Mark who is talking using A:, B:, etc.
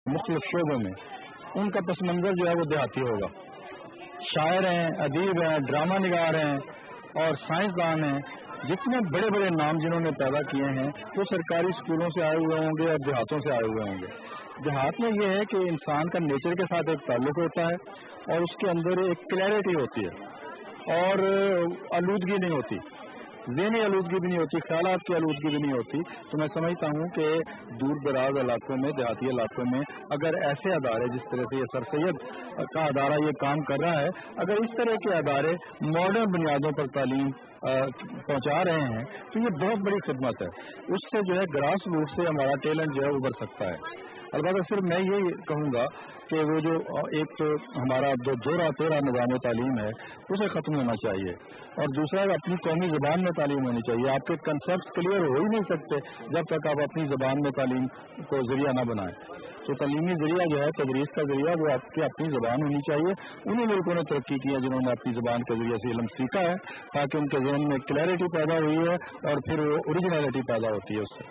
A: मुख्तलिफ शोबों में, उनका पस मंजर जो है वो देहाती होगा। शायर हैं, अदीब हैं, ड्रामा निगार हैं और साइंसदान हैं, जितने बड़े बड़े नाम जिन्होंने पैदा किए हैं वो सरकारी स्कूलों से आए हुए होंगे और देहातों से आए हुए होंगे। देहात में ये है कि इंसान का नेचर के साथ एक ताल्लुक होता है और उसके अंदर एक क्लैरिटी होती है और आलूदगी नहीं होती, ज़हनी आलूदगी भी नहीं होती, ख्यालात की आलूदगी भी नहीं होती। तो मैं समझता हूँ कि दूर दराज इलाकों में, देहाती इलाकों में अगर ऐसे अदारे, जिस तरह से ये सर सैयद का अदारा ये काम कर रहा है, अगर इस तरह के अदारे मॉडर्न बुनियादों पर तालीम पहुँचा रहे हैं तो ये बहुत बड़ी खिदमत है। उससे जो है ग्रास रूट से हमारा टैलेंट जो है उभर सकता है। अलबत्ता सिर्फ मैं ये कहूँगा कि वो जो एक तो हमारा जो जोरा तेरा निज़ाम तालीम है उसे ख़त्म होना चाहिए और दूसरा अपनी कौमी ज़बान में तालीम होनी चाहिए। आपके कंसेप्ट क्लियर हो ही नहीं सकते जब तक आप अपनी ज़बान में तालीम को ज़रिया ना बनाएं। तो तालीमी ज़रिया जो है, तदरीस का ज़रिया, वो आपकी अपनी ज़बान होनी चाहिए। उन्हीं मुल्कों ने तरक्की की है जिन्होंने अपनी ज़बान के ज़रिए से इल्म सीखा है, ताकि उनके ज़हन में क्लैरिटी पैदा हुई है और फिर वो ओरिजिनलिटी पैदा होती है उससे।